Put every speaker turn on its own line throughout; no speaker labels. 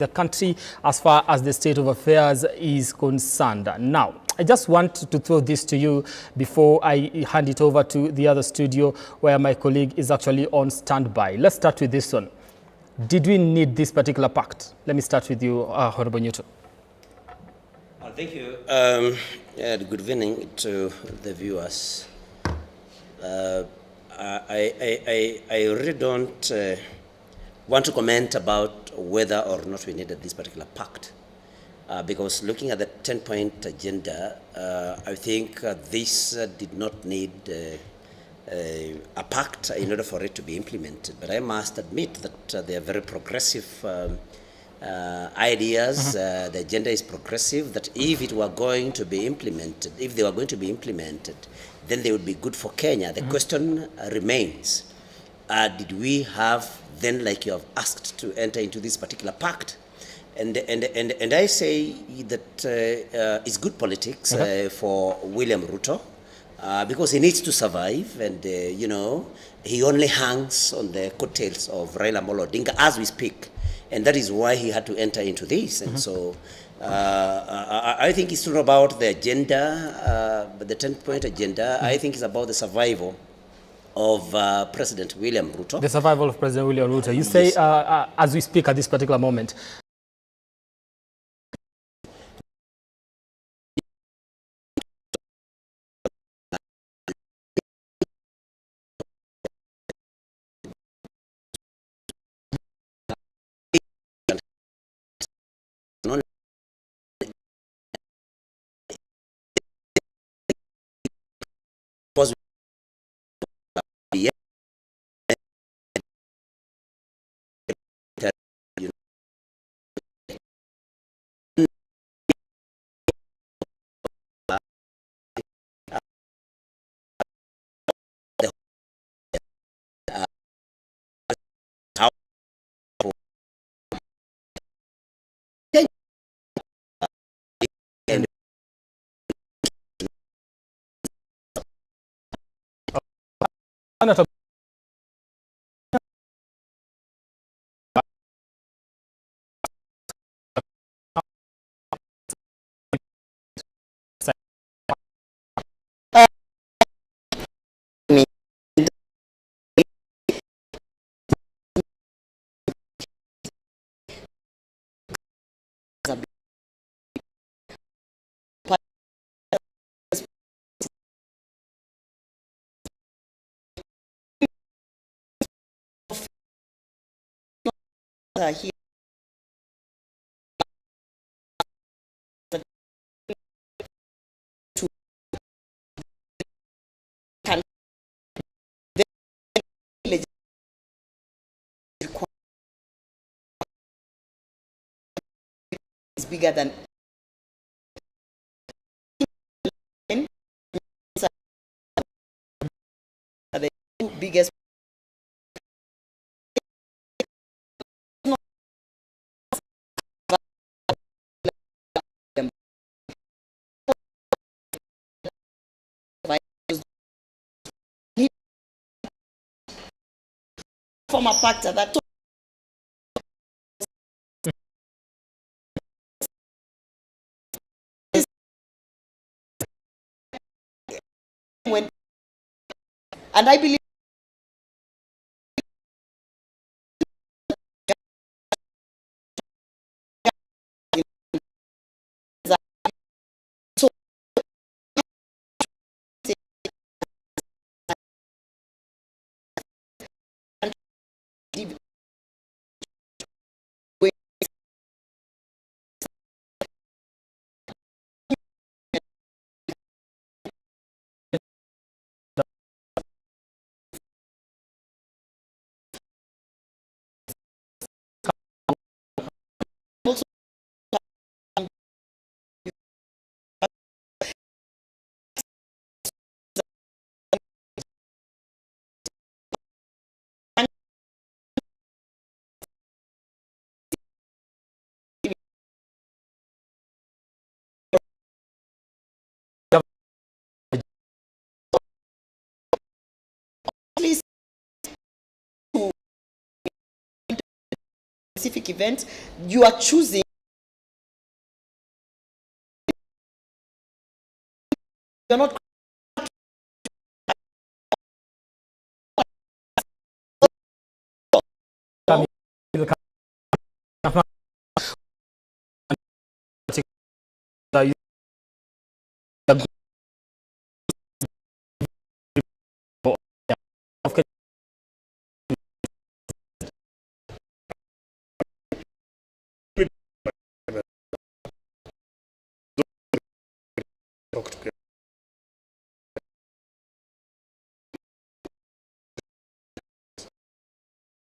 the country as far as the state of affairs is concerned. Now, I just want to throw this to you before I hand it over to the other studio where my colleague is actually on standby. Let's start with this one. Did we need this particular pact? Let me start with you, Honorable Newton.
Thank you. Good evening to the viewers. I really don't want to comment about whether or not we needed this particular pact, because looking at the 10-point agenda, I think this did not need a pact in order for it to be implemented. But I must admit that they are very progressive ideas. The agenda is progressive, that if it were going to be implemented, if they were going to be implemented, then they would be good for Kenya. The question remains, did we have then, like you have asked, to enter into this particular pact? And I say that it's good politics for William Ruto, because he needs to survive, and you know, he only hangs on the coattails of Raila Amolo Odinga as we speak, and that is why he had to enter into this. And so I think it's not about the agenda, but the 10-point agenda. I think it's about the survival of President William Ruto.
The survival of President William Ruto. You say, as we speak at this particular moment.
Here. Is bigger than the two biggest form a pact that when, and I believe specific event, you are choosing. You're not.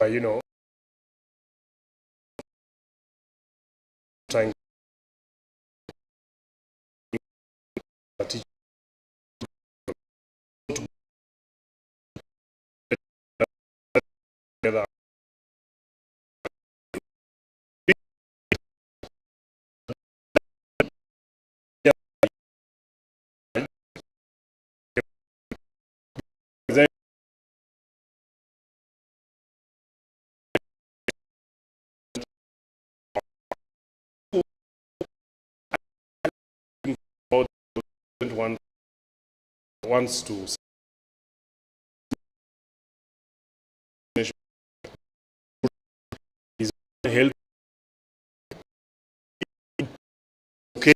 You know, trying to teach together. Wants to is health okay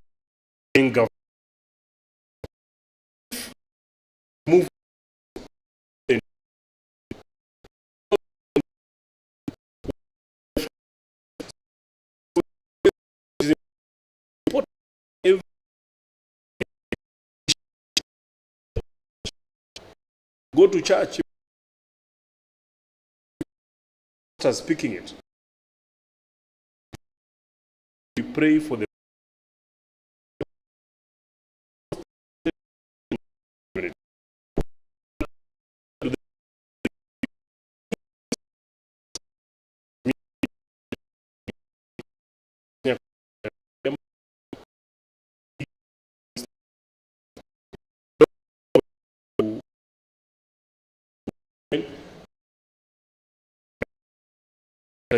move go to church after speaking it. We pray for the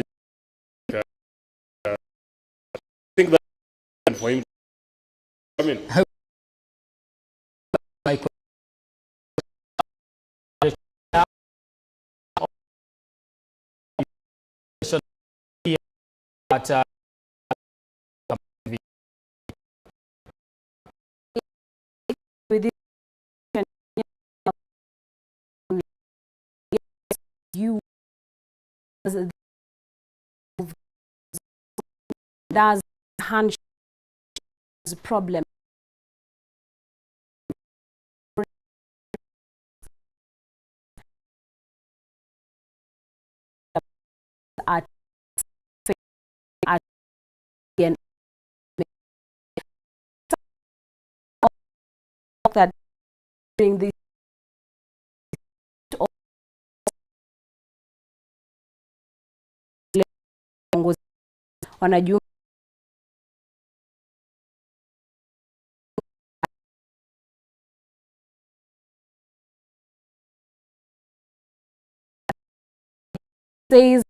I think that for him come in.
But
with this, you does handshake problem at that during this wanajua says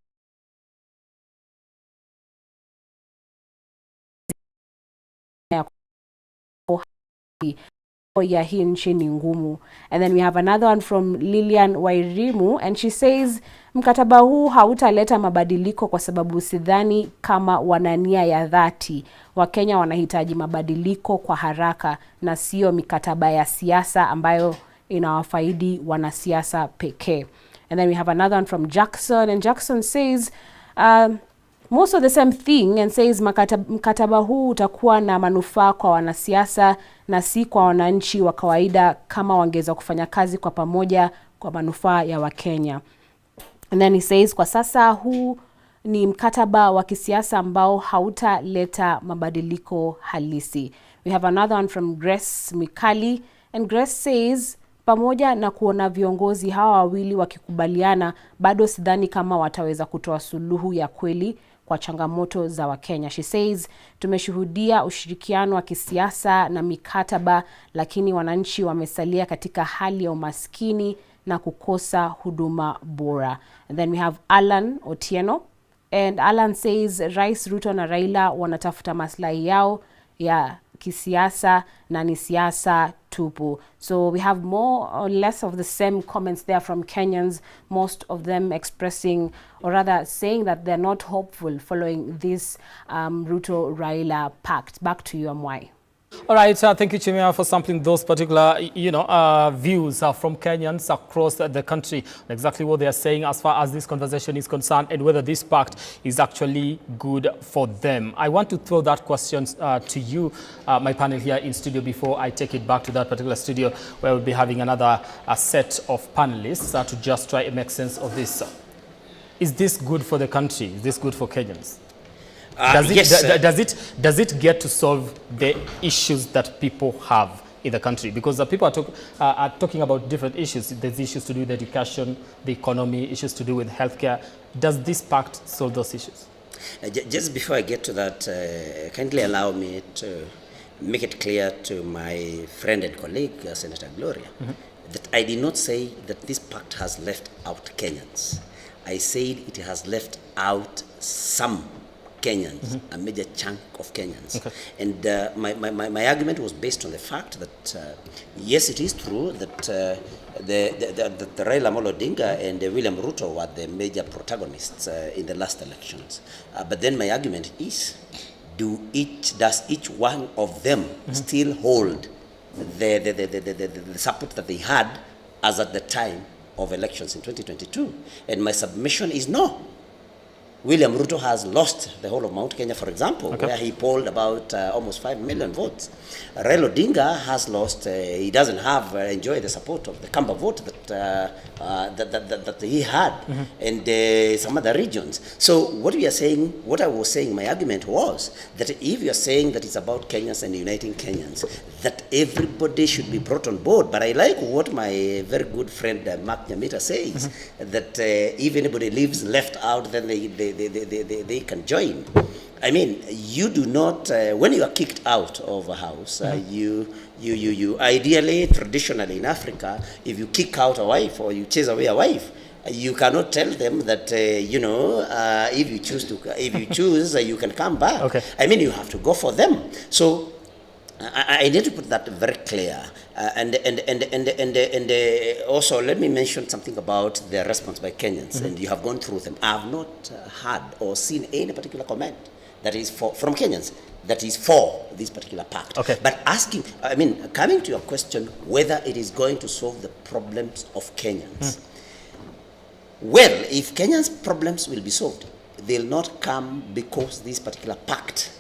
ya hii nchi ni ngumu. And then we have another one from Lilian Wairimu and she says mkataba huu hautaleta mabadiliko kwa sababu sidhani kama wanania ya dhati. Wakenya wanahitaji mabadiliko kwa haraka na sio mikataba ya siasa ambayo inawafaidi wanasiasa pekee. And then we have another one from Jackson and Jackson says most of the same thing and says mkataba huu utakuwa na manufaa kwa wanasiasa na si kwa wananchi wa kawaida kama wangeweza kufanya kazi kwa pamoja kwa manufaa ya Wakenya. And then he says kwa sasa huu ni mkataba wa kisiasa ambao hautaleta mabadiliko halisi. We have another one from Grace Mikali and Grace says pamoja na kuona viongozi hawa wawili wakikubaliana bado sidhani kama wataweza kutoa suluhu ya kweli kwa changamoto za Wakenya. She says tumeshuhudia ushirikiano wa kisiasa na mikataba lakini wananchi wamesalia katika hali ya umaskini na kukosa huduma bora. And then we have Alan Otieno And Alan says Rais Ruto na Raila wanatafuta maslahi yao ya kisiasa na ni siasa tupu. So we have more or less of the same comments there from Kenyans, most of them expressing, or rather saying that they're not hopeful following this Ruto-Raila pact. Back to you, Amwai.
All right, thank you, Chimia, for sampling those particular, views from Kenyans across the country, exactly what they are saying as far as this conversation is concerned and whether this pact is actually good for them. I want to throw that question to you, my panel here in studio, before I take it back to that particular studio where we'll be having another set of panelists to just try and make sense of this. Is this good for the country? Is this good for Kenyans? Does it get to solve the issues that people have in the country? Because the people are talking about different issues. There's issues to do with education, the economy, issues to do with healthcare. Does this pact solve those issues?
Just before I get to that, kindly allow me to make it clear to my friend and colleague, Senator Gloria, that I did not say that this pact has left out Kenyans. I said it has left out some Kenyans, a major chunk of Kenyans. Okay. And my argument was based on the fact that, yes, it is true that the Raila Amolo Odinga and William Ruto were the major protagonists in the last elections. But then my argument is, does each one of them still hold the support that they had as at the time of elections in 2022? And my submission is no. William Ruto has lost the whole of Mount Kenya, for example, where he polled about almost 5 million votes. Raila Odinga has lost, he doesn't have, enjoy the support of the Kamba vote that he had, and some other regions. So what we are saying, what I was saying, my argument was that if you are saying that it's about Kenyans and uniting Kenyans, that everybody should be brought on board. But I like what my very good friend Mark Nyamita says, that if anybody lives left out, then they can join. I mean, you do not, when you are kicked out of a house, you ideally, traditionally in Africa, if you kick out a wife or you chase away a wife, you cannot tell them that, if you choose, you can come back. Okay. I mean, you have to go for them. So I need to put that very clear. And also, let me mention something about the response by Kenyans, and you have gone through them. I have not heard or seen any particular comment that is from Kenyans that is for this particular pact. Okay. But coming to your question, whether it is going to solve the problems of Kenyans. Well, if Kenyans' problems will be solved, they'll not come because this particular pact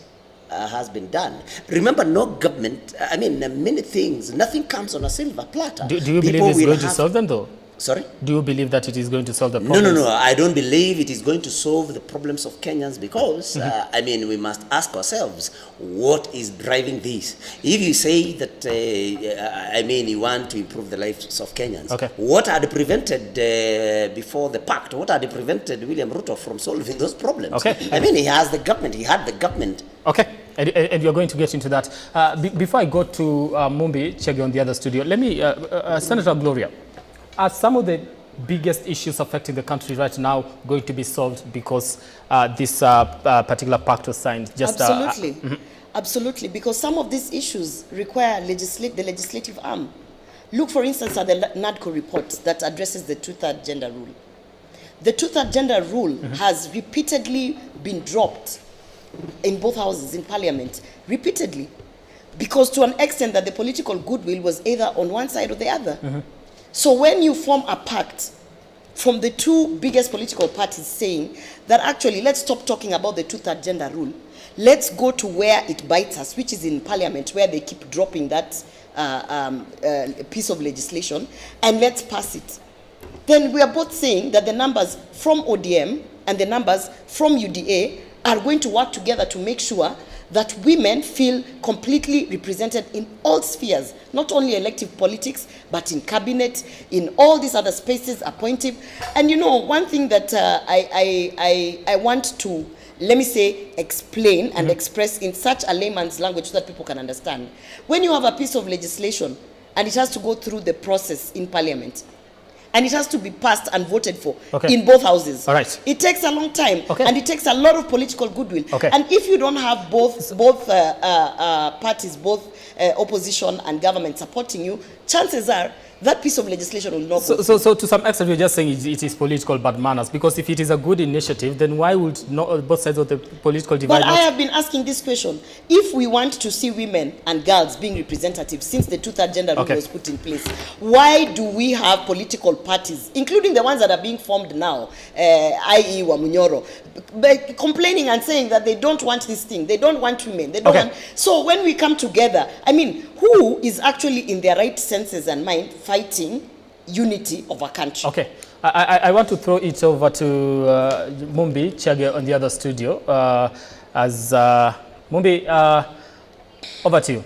has been done. Remember, no government, many things, nothing comes on a silver platter. Do you believe it's going to solve them, though? Sorry? Do you believe that it is going to solve the problems? No. I don't believe it is going to solve the problems of Kenyans because, we must ask ourselves, what is driving this? If you say that, you want to improve the lives of Kenyans, what had prevented, before the pact, what had prevented William Ruto from solving those problems? He has the government, he had the government. Okay. And you're going to get into that. Before I go to Mumbi Chege on the other studio, let me, Senator Gloria, are some of the biggest issues affecting the country right now going to be solved because this particular pact was signed?
Absolutely. Absolutely, because some of these issues require the legislative arm. Look, for instance, at the NADCO report that addresses the two-third gender rule. The two-third gender rule has repeatedly been dropped in both houses, in parliament, repeatedly, because to an extent that the political goodwill was either on one side or the other. So when you form a pact from the two biggest political parties saying that actually let's stop talking about the two-third gender rule, let's go to where it bites us, which is in parliament, where they keep dropping that piece of legislation, and let's pass it. Then we are both saying that the numbers from ODM and the numbers from UDA are going to work together to make sure that women feel completely represented in all spheres, not only elective politics, but in cabinet, in all these other spaces, appointive. And one thing that I want to, let me say, explain and express in such a layman's language so that people can understand. When you have a piece of legislation and it has to go through the process in parliament, and it has to be passed and voted for
Okay.
in both houses.
All right.
It takes a long time,
Okay.
and it takes a lot of political goodwill.
Okay.
And if you don't have both parties, both opposition and government supporting you, chances are that piece of legislation will not go.
So to some extent, you're just saying it is political bad manners, because if it is a good initiative, then why would not both sides of the political divide?
But I have been asking this question. If we want to see women and girls being representative since the two-third gender rule
Okay.
was put in place, why do we have political parties, including the ones that are being formed now, i.e. Wamunyoro, complaining and saying that they don't want this thing, they don't want women, they don't
Okay.
want... So when we come together, I mean, who is actually in their right senses and mind fighting unity of our country?
Okay. I want to throw it over to Mumbi Chage on the other studio. Mumbi, over to you.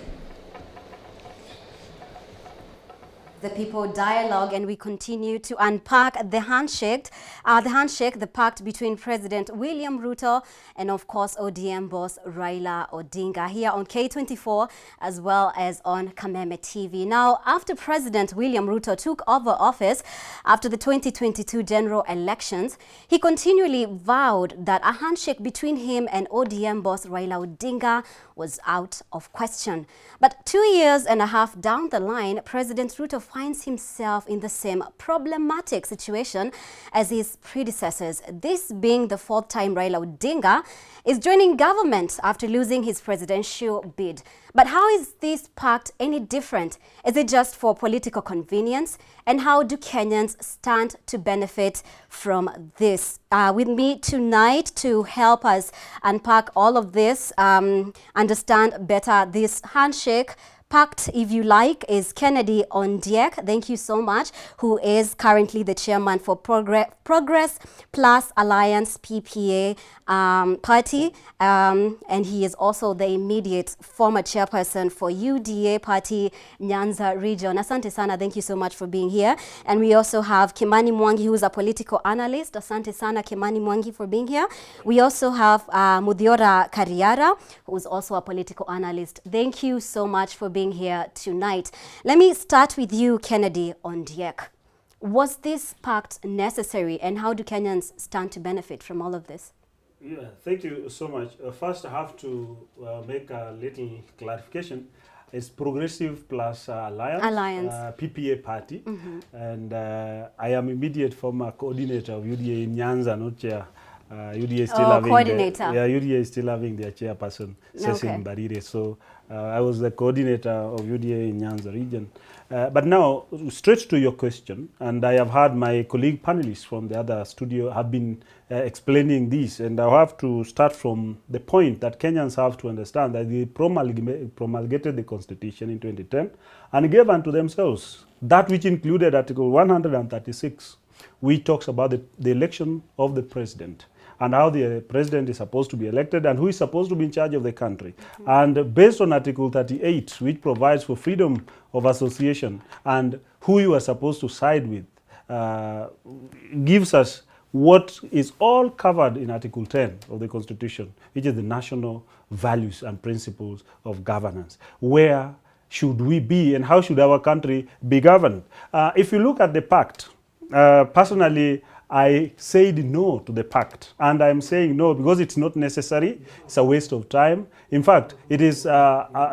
The People Dialogue, and we continue to unpack the handshake, the pact between President William Ruto and, of course, ODM boss Raila Odinga here on K24 as well as on Kameme TV. Now, after President William Ruto took over office after the 2022 general elections, he continually vowed that a handshake between him and ODM boss Raila Odinga was out of question. But 2 years and a half down the line, President Ruto finds himself in the same problematic situation as his predecessors. This being the fourth time Raila Odinga is joining government after losing his presidential bid. But how is this pact any different? Is it just for political convenience? And how do Kenyans stand to benefit from this? With me tonight to help us unpack all of this, understand better this handshake pact, if you like, is Kennedy Ondiek. Thank you so much, who is currently the chairman for Progress Plus Alliance PPA party, and he is also the immediate former chairperson for UDA party Nyanza region. Asante sana, thank you so much for being here. And we also have Kimani Mwangi, who is a political analyst. Asante sana, Kimani Mwangi, for being here. We also have Mudhiora Kariara, who is also a political analyst. Thank you so much for being here tonight. Let me start with you, Kennedy Ondiek. Was this pact necessary, and how do Kenyans stand to benefit from all of this?
Yeah, thank you so much. First, I have to make a little clarification. It's Progressive Plus Alliance. PPA party, and I am immediate former coordinator of UDA in Nyanza, not chair. UDA is still having
coordinator.
UDA is still having their chairperson, Cecil Mbarire. So I was the coordinator of UDA in Nyanza region. But now, straight to your question, and I have had my colleague panelists from the other studio have been explaining this, and I have to start from the point that Kenyans have to understand that they promulgated the Constitution in 2010 and gave unto themselves that which included Article 136, which talks about the election of the president and how the president is supposed to be elected and who is supposed to be in charge of the country. And based on Article 38, which provides for freedom of association and who you are supposed to side with, gives us what is all covered in Article 10 of the Constitution, which is the national values and principles of governance. Where should we be and how should our country be governed? If you look at the pact, personally, I said no to the pact, and I'm saying no because it's not necessary. It's a waste of time. In fact, it is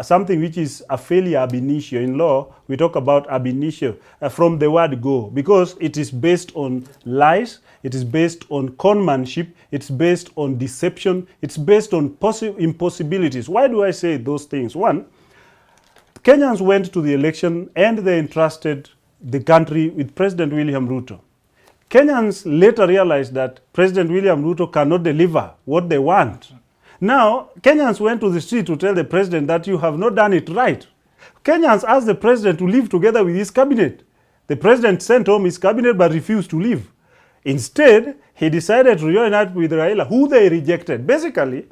something which is a failure ab initio. In law, we talk about ab initio from the word go, because it is based on lies, it is based on conmanship, it's based on deception, it's based on impossibilities. Why do I say those things? One, Kenyans went to the election and they entrusted the country with President William Ruto. Kenyans later realized that President William Ruto cannot deliver what they want. Now, Kenyans went to the street to tell the president that you have not done it right. Kenyans asked the president to live together with his cabinet. The president sent home his cabinet but refused to leave. Instead, he decided to reunite with Raila, who they rejected. Basically,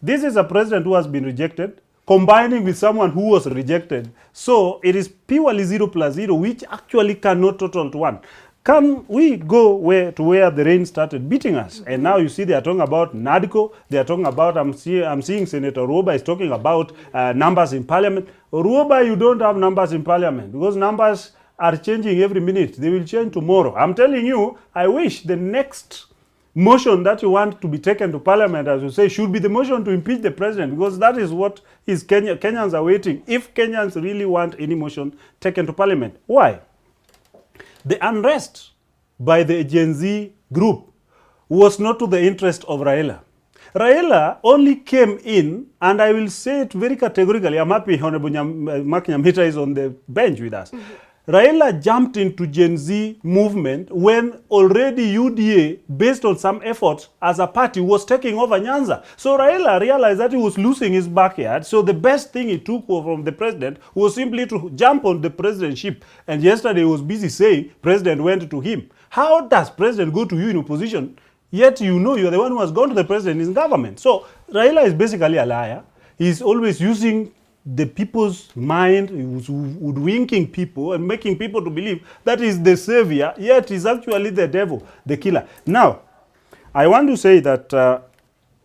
this is a president who has been rejected, combining with someone who was rejected. So it is purely 0 plus 0, which actually cannot total to 1. Can we go to where the rain started beating us? And now you see they are talking about NADCO, they are talking about, I'm seeing Senator Ruoba is talking about numbers in parliament. Ruoba, you don't have numbers in parliament because numbers are changing every minute. They will change tomorrow. I'm telling you, I wish the next motion that you want to be taken to parliament, as you say, should be the motion to impeach the president, because that is what is Kenyans are waiting. If Kenyans really want any motion taken to parliament, why? The unrest by the Gen Z group was not to the interest of Raila. Raila only came in, and I will say it very categorically. I'm happy Honorable Mark Nyamita is on the bench with us. Raila jumped into Gen Z movement when already UDA, based on some efforts as a party, was taking over Nyanza. So Raila realized that he was losing his backyard. So the best thing he took from the president was simply to jump on the presidentship. And yesterday he was busy saying president went to him. How does president go to you in opposition, yet you know you're the one who has gone to the president in government? So Raila is basically a liar. He's always using the people's mind, he was woodwinking people and making people to believe that is the savior, yet he's actually the devil, the killer. Now, I want to say that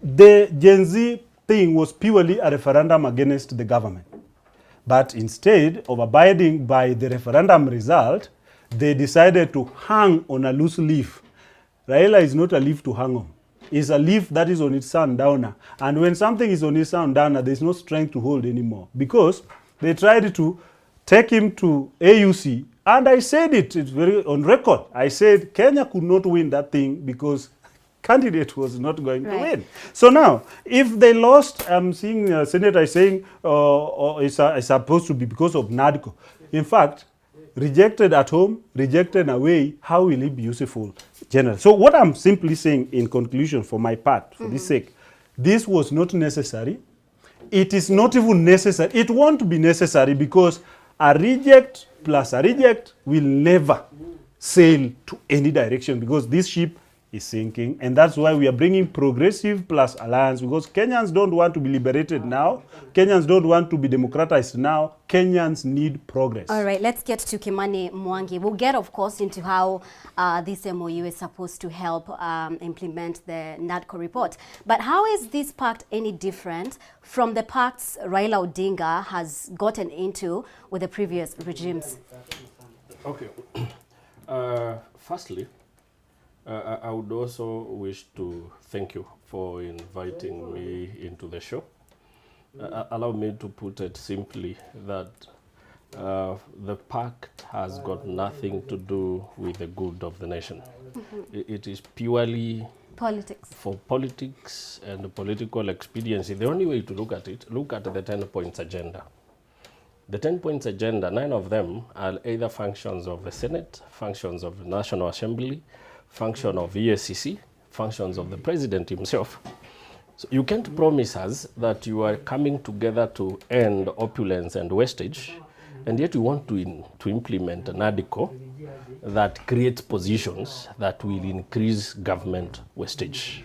the Gen Z thing was purely a referendum against the government. But instead of abiding by the referendum result, they decided to hang on a loose leaf. Raila is not a leaf to hang on. It's a leaf that is on its sundowner. And when something is on its sundowner, there's no strength to hold anymore. Because they tried to take him to AUC. And I said it, it's very on record. I said Kenya could not win that thing because candidate was not going to win. So now, if they lost, I'm seeing Senator is saying it's supposed to be because of NADCO. In fact, rejected at home, rejected away, how will it be useful? General. So what I'm simply saying in conclusion for my part, for this sake, this was not necessary. It is not even necessary. It won't be necessary because a reject plus a reject will never sail to any direction because this ship is sinking. And that's why we are bringing progressive plus alliance, because Kenyans don't want to be liberated now. Kenyans don't want to be democratized now. Kenyans need progress.
All right, let's get to Kimani Mwangi. We'll get, of course, into how this MOU is supposed to help implement the NADCO report. But how is this pact any different from the pacts Raila Odinga has gotten into with the previous regimes?
Okay. Firstly, I would also wish to thank you for inviting me into the show. Allow me to put it simply that the pact has got nothing to do with the good of the nation. It is purely
politics.
For politics and political expediency. The only way to look at it, look at the 10 points agenda. The 10 points agenda, 9 of them are either functions of the Senate, functions of the National Assembly, function of EACC, functions of the president himself. So you can't promise us that you are coming together to end opulence and wastage, and yet you want to implement an article that creates positions that will increase government wastage.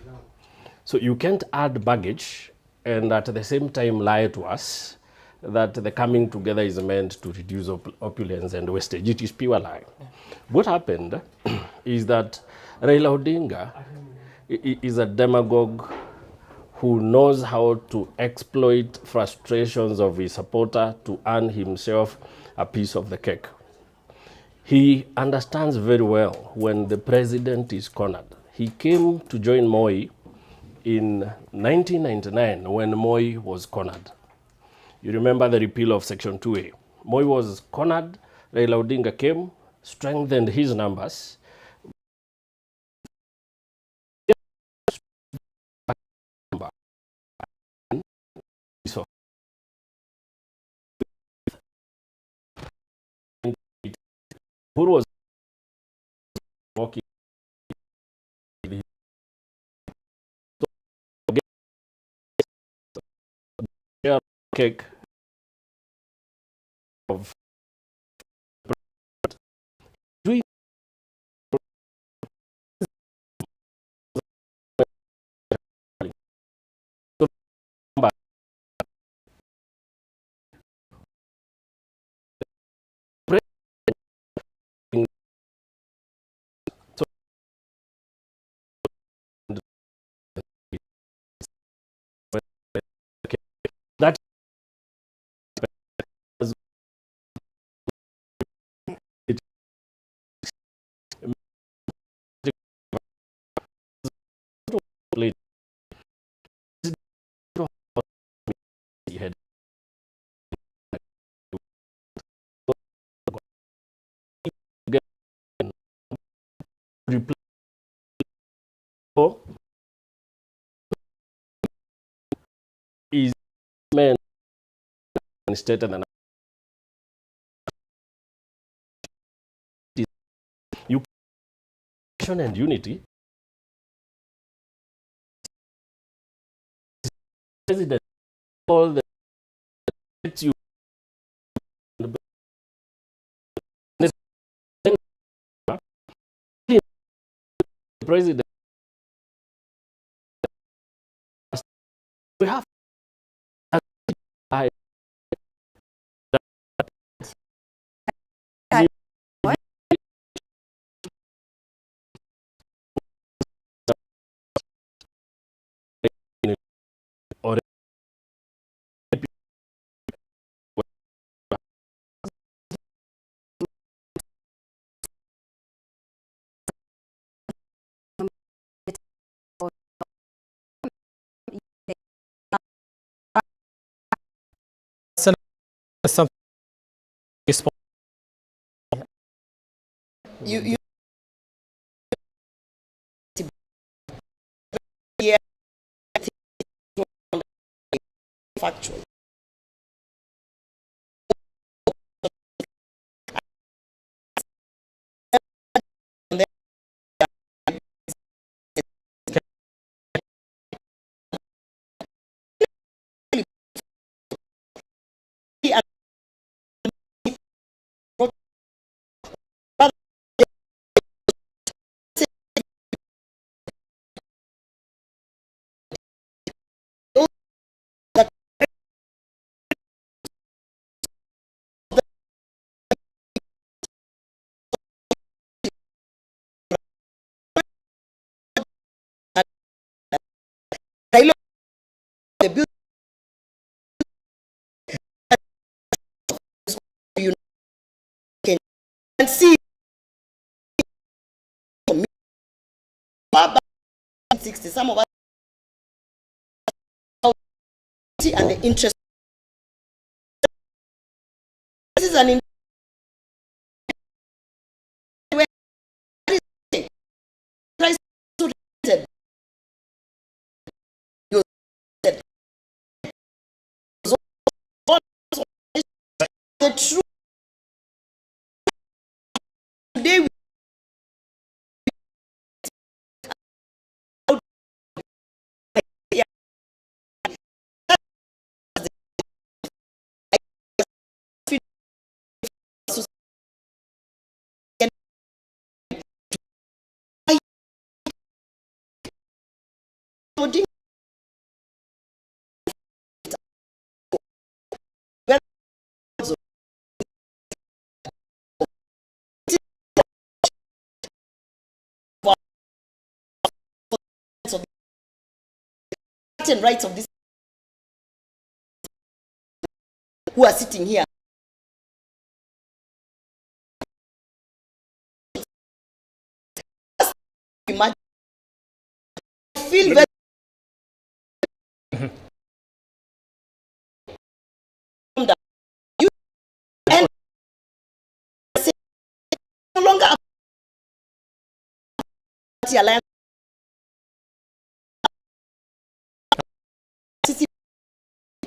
So you can't add baggage and at the same time lie to us that the coming together is meant to reduce opulence and wastage. It is pure lie. What happened is that Raila Odinga is a demagogue who knows how to exploit frustrations of his supporter to earn himself a piece of the cake. He understands very well when the president is cornered. He came to join Moi in 1999 when Moi was cornered. You remember the repeal of Section 2A. Moi was cornered, Raila Odinga came, strengthened his numbers. Who was walking cake of doing that he had is men stated and you and unity. President all the you president we have I or
Some response.
You yeah, factual. The bill you can see far back in 60, some of us and the interest. This is an the truth today we rights of this who are sitting here. Imagine, feel very you and no longer alliance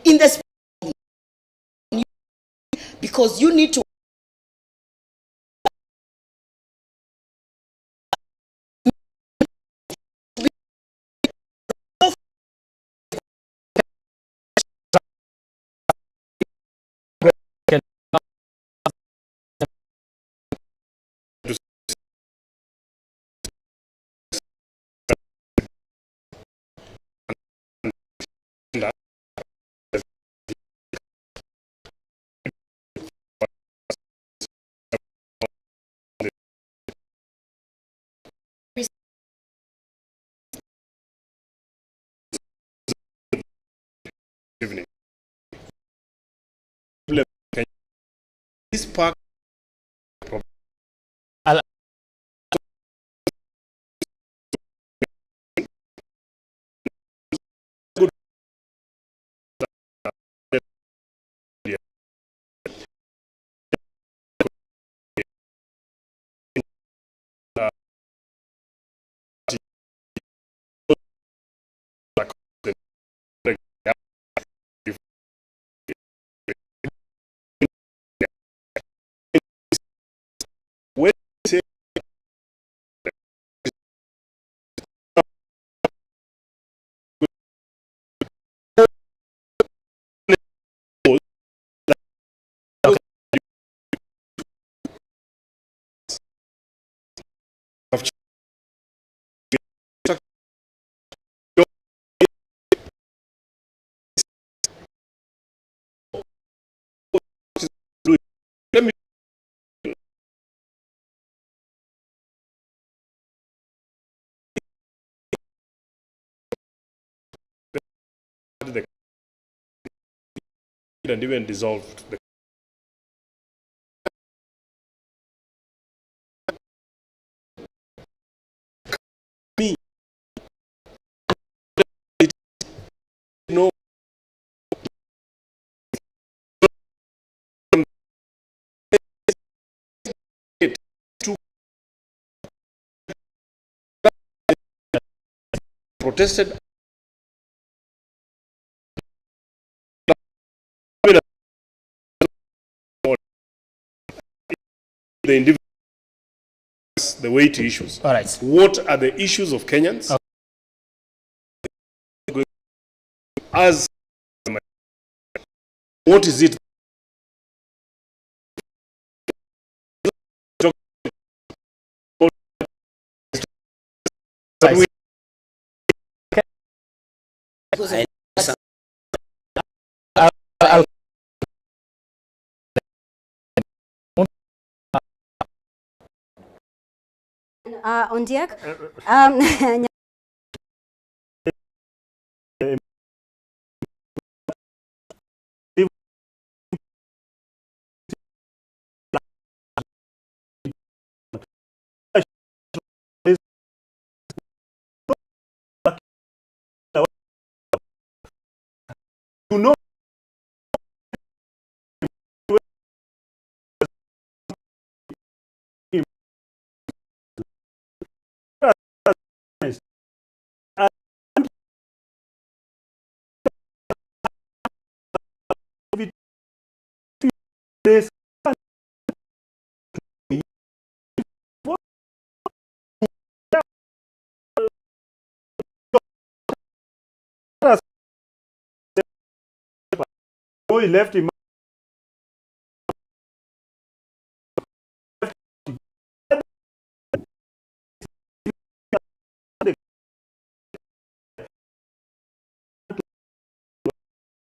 in the because you need to
evening. This park the and even dissolved the me no it to protested the individual the weighty issues.
All right.
What are the issues of Kenyans? As what is it?
Right. I'll
Ondiek,
You know, this he left him.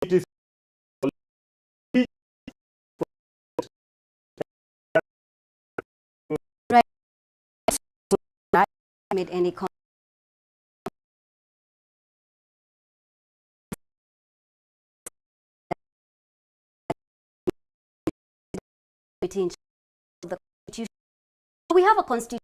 It is
made any comment. The Constitution. We have a constitution.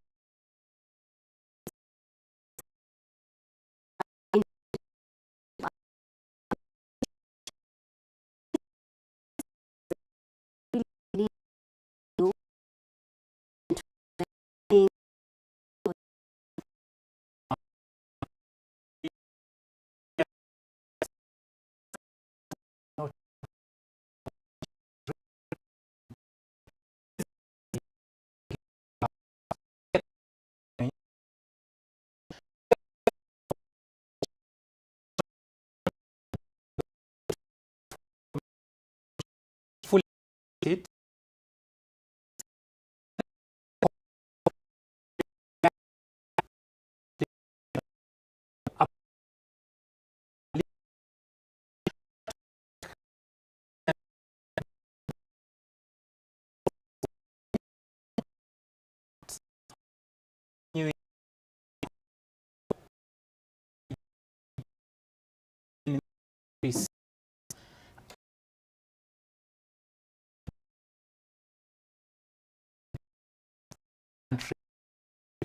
it.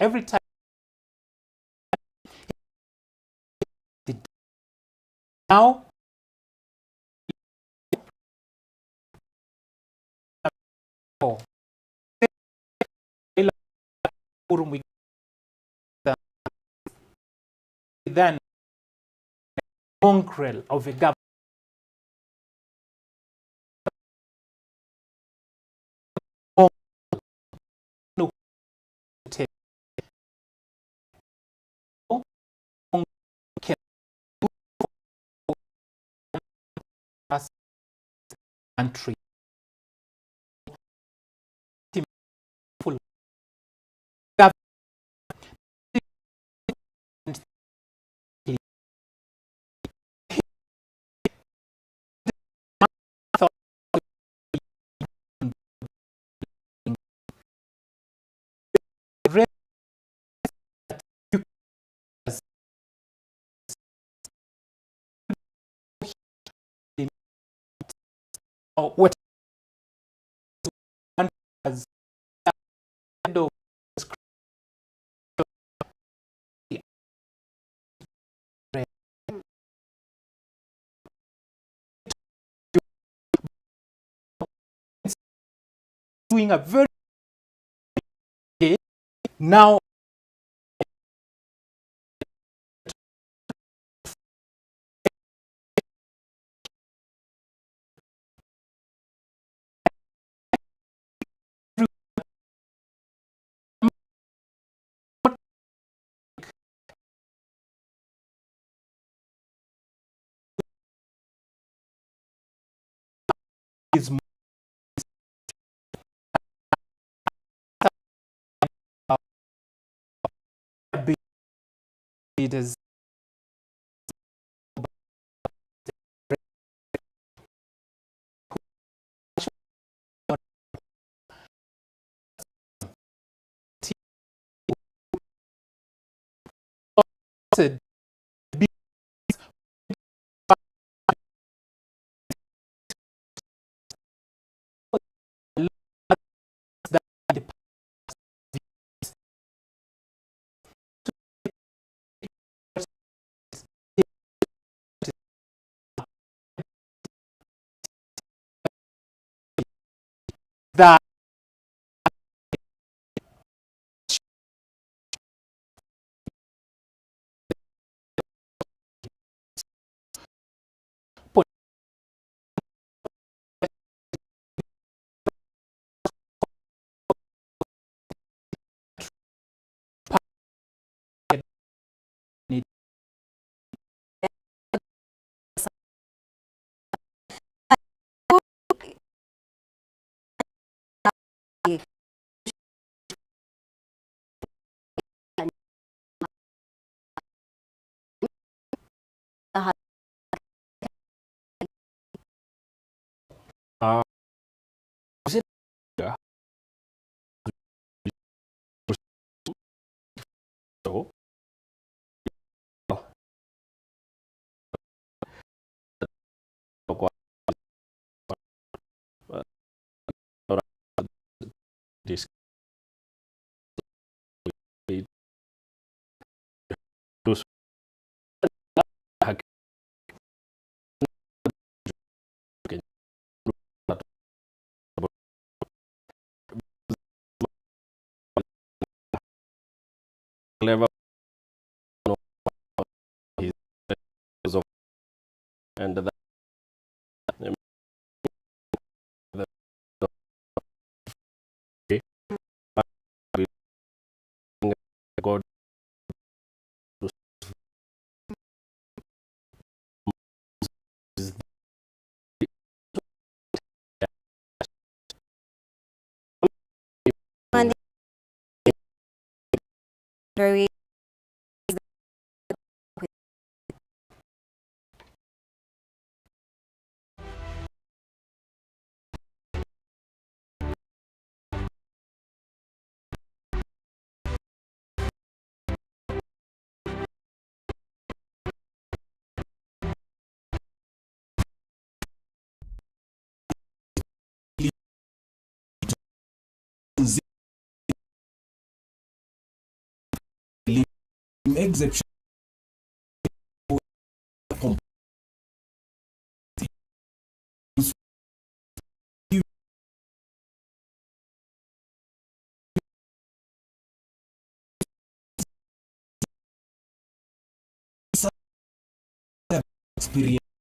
Every time now then mongrel of a government country
what has doing a very now is it is said that so this clever and that God
Very
exception experience